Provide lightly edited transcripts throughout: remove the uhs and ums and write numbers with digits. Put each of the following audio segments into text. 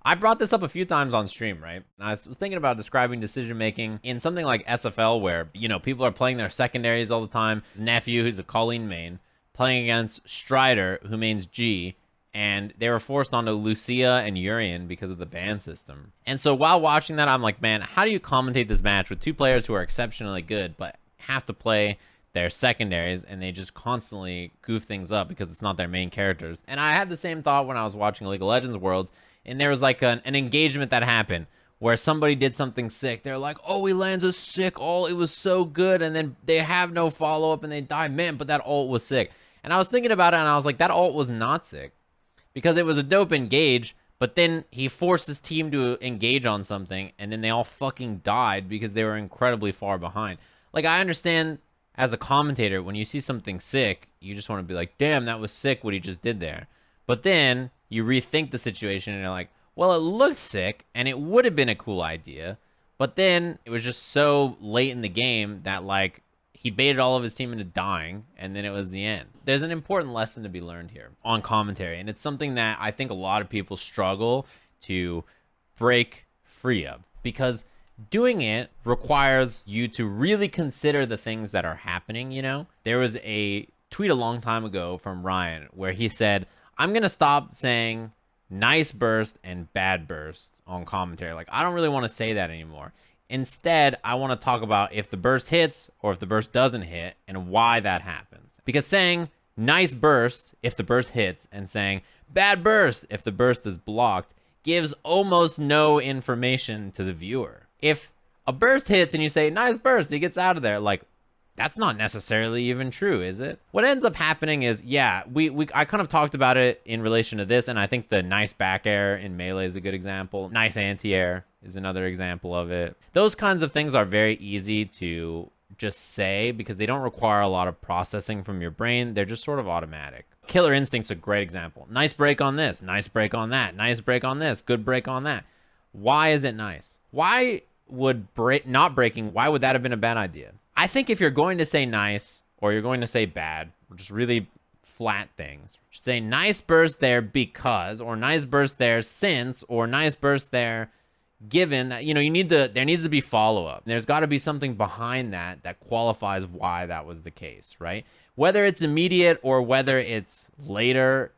I brought this up a few times on stream, right? And I was thinking about describing decision making in something like SFL where, people are playing their secondaries all the time. His nephew, who's a Colleen main, playing against Strider, who mains G, and they were forced onto Lucia and Urian because of the ban system. And so while watching that, I'm like, man, how do you commentate this match with two players who are exceptionally good, but have to play their secondaries, and they just constantly goof things up because it's not their main characters? And I had the same thought when I was watching League of Legends Worlds, and there was like an engagement that happened where somebody did something sick. They're like, oh, he lands a sick ult, it was so good, and then they have no follow-up and they die. Man, but that ult was sick. And I was thinking about it, and I was like, that ult was not sick because it was a dope engage, but then he forced his team to engage on something, and then they all fucking died because they were incredibly far behind. Like, I understand as a commentator, when you see something sick, you just want to be like, damn, that was sick what he just did there. But then you rethink the situation and you're like, well, it looked sick and it would have been a cool idea, but then it was just so late in the game that, like, he baited all of his team into dying, and then it was the end. There's an important lesson to be learned here on commentary, and it's something that I think a lot of people struggle to break free of, because doing it requires you to really consider the things that are happening, There was a tweet a long time ago from Ryan where he said, I'm going to stop saying nice burst and bad burst on commentary. Like, I don't really want to say that anymore. Instead, I want to talk about if the burst hits or if the burst doesn't hit and why that happens. Because saying nice burst if the burst hits and saying bad burst if the burst is blocked gives almost no information to the viewer. If a burst hits and you say nice burst, he gets out of there, like, that's not necessarily even true, is it? What ends up happening is, yeah, I kind of talked about it in relation to this, and I think the nice back air in Melee is a good example. Nice anti-air is another example of it. Those kinds of things are very easy to just say because they don't require a lot of processing from your brain. They're just sort of automatic. Killer Instinct's a great example. Nice break on this, nice break on that, nice break on this, good break on that. Why is it nice? Why would not breaking, why would that have been a bad idea? I think if you're going to say nice or you're going to say bad, or just really flat things, just say nice burst there because, or nice burst there since, or nice burst there given that, there needs to be follow-up. There's got to be something behind that qualifies why that was the case, right? Whether it's immediate or whether it's later,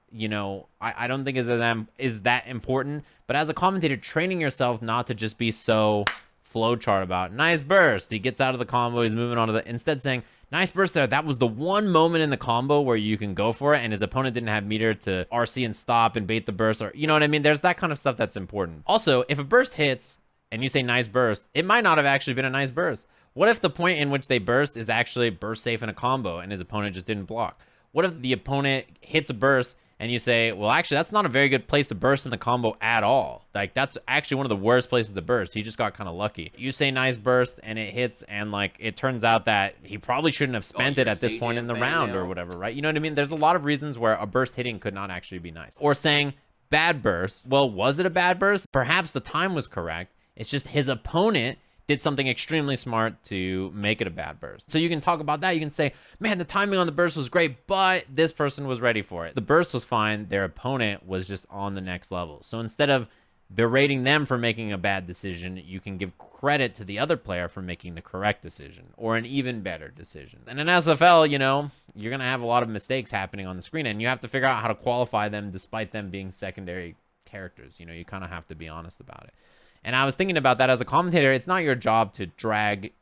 I don't think is that important. But as a commentator, training yourself not to just be so flowchart about nice burst, he gets out of the combo, he's moving on to instead saying nice burst there, that was the one moment in the combo where you can go for it and his opponent didn't have meter to RC and stop and bait the burst, or you know what I mean? There's that kind of stuff that's important. Also, if a burst hits and you say nice burst, it might not have actually been a nice burst. What if the point in which they burst is actually burst safe in a combo and his opponent just didn't block? What if the opponent hits a burst and you say, well, actually, that's not a very good place to burst in the combo at all. Like, that's actually one of the worst places to burst. He just got kind of lucky. You say nice burst and it hits, and like, it turns out that he probably shouldn't have spent it at this point in the round or whatever, right? You know what I mean? There's a lot of reasons where a burst hitting could not actually be nice. Or saying bad burst. Well, was it a bad burst? Perhaps the time was correct. It's just his opponent did something extremely smart to make it a bad burst. So you can talk about that. You can say, man, the timing on the burst was great, but this person was ready for it. The burst was fine. Their opponent was just on the next level. So instead of berating them for making a bad decision, you can give credit to the other player for making the correct decision or an even better decision. And in SFL, you're going to have a lot of mistakes happening on the screen, and you have to figure out how to qualify them despite them being secondary characters. You kind of have to be honest about it. And I was thinking about that as a commentator. It's not your job to drag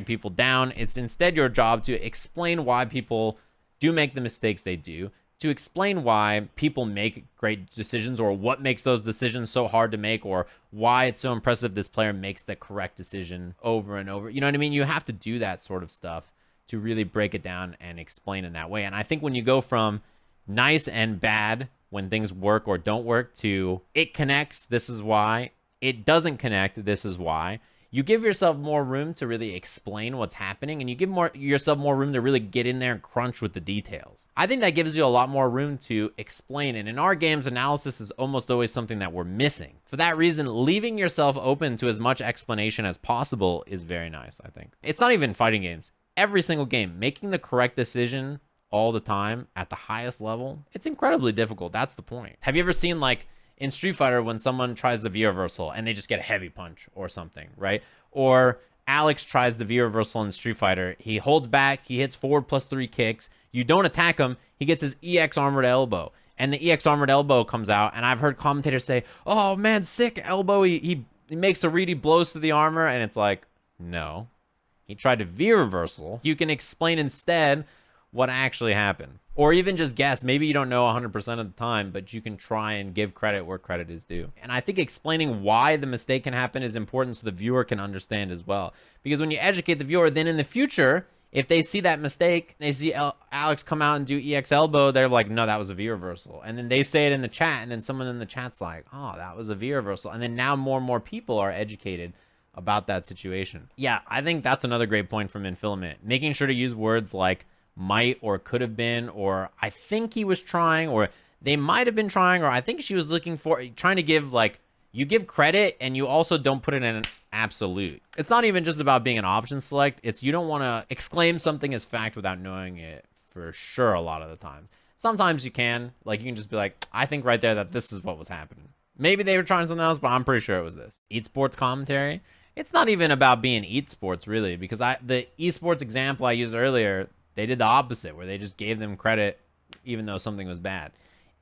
people down. It's instead your job to explain why people do make the mistakes they do, to explain why people make great decisions or what makes those decisions so hard to make, or why it's so impressive this player makes the correct decision over and over. You know what I mean? You have to do that sort of stuff to really break it down and explain in that way. And I think when you go from nice and bad when things work or don't work to it connects, this is why, it doesn't connect, this is why, you give yourself more room to really explain what's happening, and you give yourself more room to really get in there and crunch with the details. I think that gives you a lot more room to explain, and in our games, analysis is almost always something that we're missing. For that reason, leaving yourself open to as much explanation as possible is very nice, I think. It's not even fighting games. Every single game, making the correct decision all the time at the highest level, it's incredibly difficult. That's the point. Have you ever seen, like, in Street Fighter when someone tries the V reversal and they just get a heavy punch or something, right? Or Alex tries the V reversal in Street Fighter. He holds back, he hits forward +3 kicks. You don't attack him, he gets his EX armored elbow. And the EX armored elbow comes out, and I've heard commentators say, oh man, sick elbow. He makes the read, he blows through the armor, and it's like, no. He tried to V reversal. You can explain instead what actually happened. Or even just guess. Maybe you don't know 100% of the time, but you can try and give credit where credit is due. And I think explaining why the mistake can happen is important so the viewer can understand as well. Because when you educate the viewer, then in the future, if they see that mistake, they see Alex come out and do EX elbow, they're like, no, that was a V reversal. And then they say it in the chat, and then someone in the chat's like, oh, that was a V reversal. And then now more and more people are educated about that situation. Yeah, I think that's another great point from Infilament. Making sure to use words like might or could have been, or I think he was trying, or they might have been trying, or I think she was looking for, trying to give, like, you give credit and you also don't put it in an absolute. It's not even just about being an option select. It's you don't want to exclaim something as fact without knowing it for sure a lot of the time. Sometimes you can. Like, you can just be like, I think right there that this is what was happening. Maybe they were trying something else, but I'm pretty sure it was this. Esports commentary. It's not even about being esports, really, because the esports example I used earlier, they did the opposite, where they just gave them credit even though something was bad.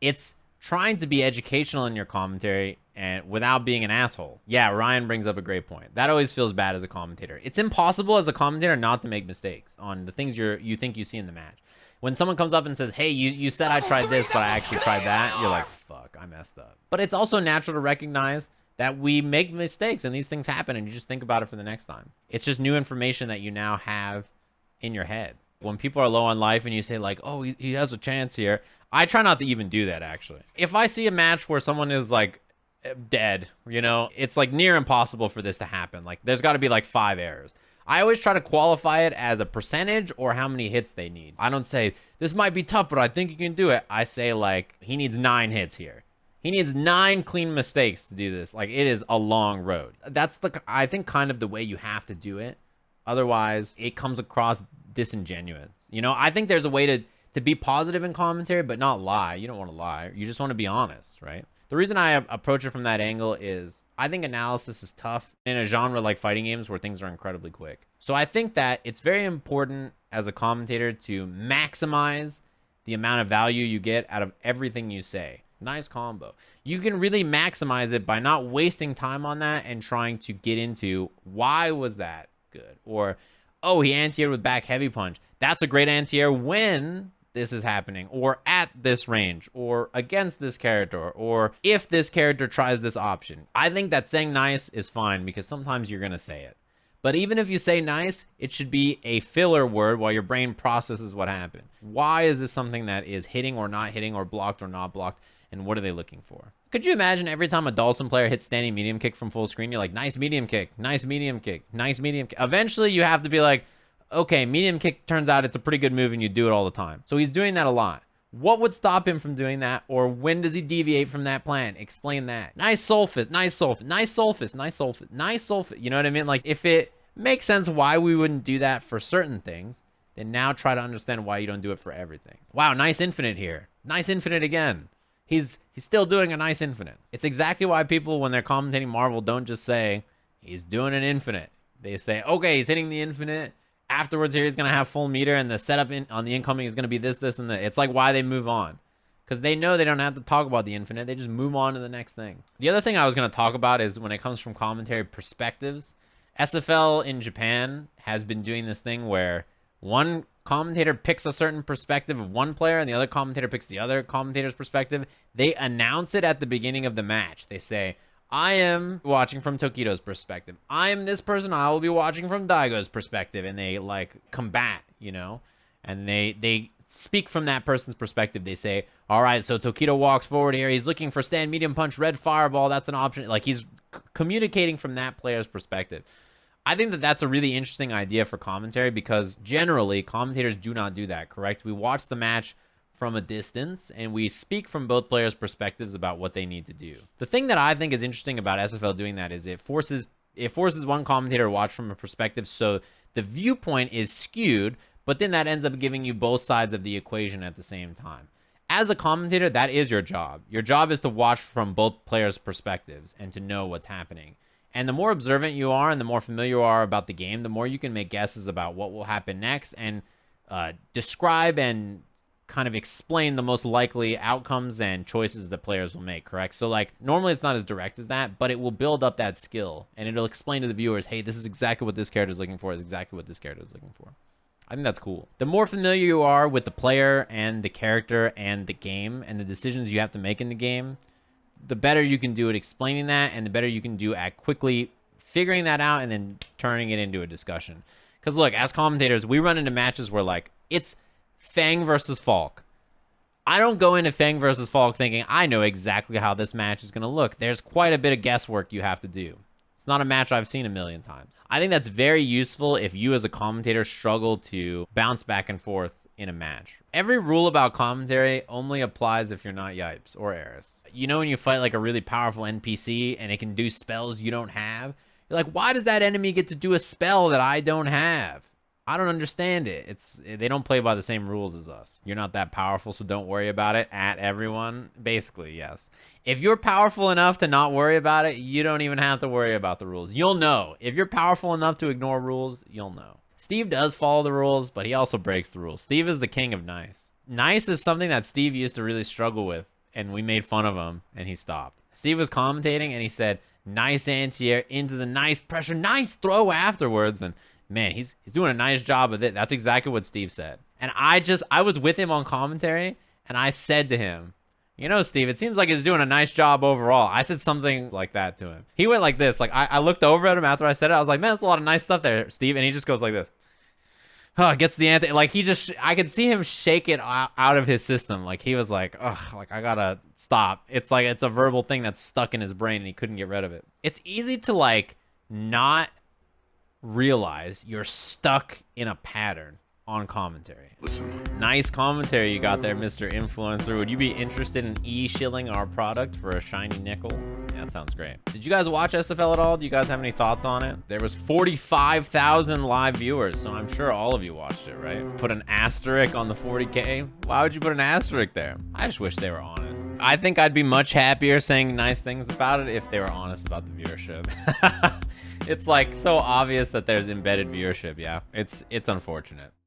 It's trying to be educational in your commentary and without being an asshole. Yeah, Ryan brings up a great point. That always feels bad as a commentator. It's impossible as a commentator not to make mistakes on the things you think you see in the match. When someone comes up and says, hey, you said I tried this, but I actually tried that, you're like, fuck, I messed up. But it's also natural to recognize that we make mistakes and these things happen, and you just think about it for the next time. It's just new information that you now have in your head. When people are low on life and you say like, oh, he has a chance here, I try not to even do that, actually. If I see a match where someone is like dead, you know, it's like near impossible for this to happen. Like, there's got to be like 5 errors. I always try to qualify it as a percentage or how many hits they need. I don't say, this might be tough, but I think you can do it. I say like, he needs 9 hits here. He needs 9 clean mistakes to do this. Like, it is a long road. That's I think kind of the way you have to do it. Otherwise, it comes across disingenuous. You know, I think there's a way to be positive in commentary, but not lie. You don't want to lie. You just want to be honest, right? The reason I approach it from that angle is I think analysis is tough in a genre like fighting games where things are incredibly quick. So I think that it's very important as a commentator to maximize the amount of value you get out of everything you say. Nice combo. You can really maximize it by not wasting time on that and trying to get into why was that good? Or, oh, he anti-aired with back heavy punch. That's a great anti-air when this is happening, or at this range, or against this character, or if this character tries this option. I think that saying nice is fine because sometimes you're going to say it. But even if you say nice, it should be a filler word while your brain processes what happened. Why is this something that is hitting or not hitting, or blocked or not blocked? And what are they looking for? Could you imagine every time a Dawson player hits standing medium kick from full screen, you're like, nice medium kick, nice medium kick, nice medium kick. Eventually you have to be like, okay, medium kick turns out it's a pretty good move and you do it all the time. So he's doing that a lot. What would stop him from doing that? Or when does he deviate from that plan? Explain that. Nice sulfate, nice sulfate, nice sulfate, nice sulfate, nice sulfate. You know what I mean? Like, if it makes sense why we wouldn't do that for certain things, then now try to understand why you don't do it for everything. Wow, nice infinite here. Nice infinite again. He's still doing a nice infinite. It's exactly why people, when they're commentating Marvel, don't just say, he's doing an infinite. They say, okay, he's hitting the infinite. Afterwards here, he's going to have full meter, and the setup on the incoming is going to be this, this, and that. It's like why they move on. Because they know they don't have to talk about the infinite. They just move on to the next thing. The other thing I was going to talk about is when it comes from commentary perspectives. SFL in Japan has been doing this thing where one commentator picks a certain perspective of one player and the other commentator picks the other commentator's perspective. They announce it at the beginning of the match. They say, I am watching from Tokido's perspective. I am this person. I will be watching from Daigo's perspective. And they like combat, you know, and they speak from that person's perspective. They say, all right, so Tokido walks forward here. He's looking for stand medium punch, red fireball. That's an option. Like, he's communicating from that player's perspective. I think that that's a really interesting idea for commentary because generally commentators do not do that, correct? We watch the match from a distance and we speak from both players' perspectives about what they need to do. The thing that I think is interesting about SFL doing that is it forces one commentator to watch from a perspective so the viewpoint is skewed, but then that ends up giving you both sides of the equation at the same time. As a commentator, that is your job. Your job is to watch from both players' perspectives and to know what's happening. And the more observant you are and the more familiar you are about the game, the more you can make guesses about what will happen next and describe and kind of explain the most likely outcomes and choices that players will make, correct? So like normally it's not as direct as that, but it will build up that skill and it'll explain to the viewers, hey, this is exactly what this character is looking for, is exactly what this character is looking for. I think that's cool. The more familiar you are with the player and the character and the game and the decisions you have to make in the game, the better you can do at explaining that and the better you can do at quickly figuring that out and then turning it into a discussion. Because look, as commentators, we run into matches where like it's Fang versus Falk. I don't go into Fang versus Falk thinking I know exactly how this match is going to look. There's quite a bit of guesswork you have to do. It's not a match I've seen a million times. I think that's very useful if you as a commentator struggle to bounce back and forth in a match. Every rule about commentary only applies if you're not Yipes or Eris. You know when you fight like a really powerful NPC and it can do spells you don't have? You're like, why does that enemy get to do a spell that I don't have? I don't understand it. They don't play by the same rules as us. You're not that powerful, so don't worry about it at everyone. Basically, yes. If you're powerful enough to not worry about it, you don't even have to worry about the rules. You'll know. If you're powerful enough to ignore rules, you'll know. Steve does follow the rules, but he also breaks the rules. Steve is the king of nice. Nice is something that Steve used to really struggle with, and we made fun of him, and he stopped. Steve was commentating, and he said, nice anti-air into the nice pressure, nice throw afterwards, and man, he's doing a nice job of it. That's exactly what Steve said. And I was with him on commentary, and I said to him, you know, Steve, it seems like he's doing a nice job overall. I said something like that to him. He went like this. Like, I looked over at him after I said it. I was like, man, that's a lot of nice stuff there, Steve. And he just goes like this. Oh, gets the anthem. Like, I could see him shake it out of his system. Like, he was like, ugh, like, I gotta stop. It's like, it's a verbal thing that's stuck in his brain, and he couldn't get rid of it. It's easy to, like, not realize you're stuck in a pattern on commentary. Listen. Nice commentary you got there, Mr. Influencer. Would you be interested in e-shilling our product for a shiny nickel? Yeah, that sounds great. Did you guys watch SFL at all? Do you guys have any thoughts on it? There was 45,000 live viewers, so I'm sure all of you watched it, right? Put an asterisk on the 40K? Why would you put an asterisk there? I just wish they were honest. I think I'd be much happier saying nice things about it if they were honest about the viewership. It's like so obvious that there's embedded viewership, yeah. It's unfortunate.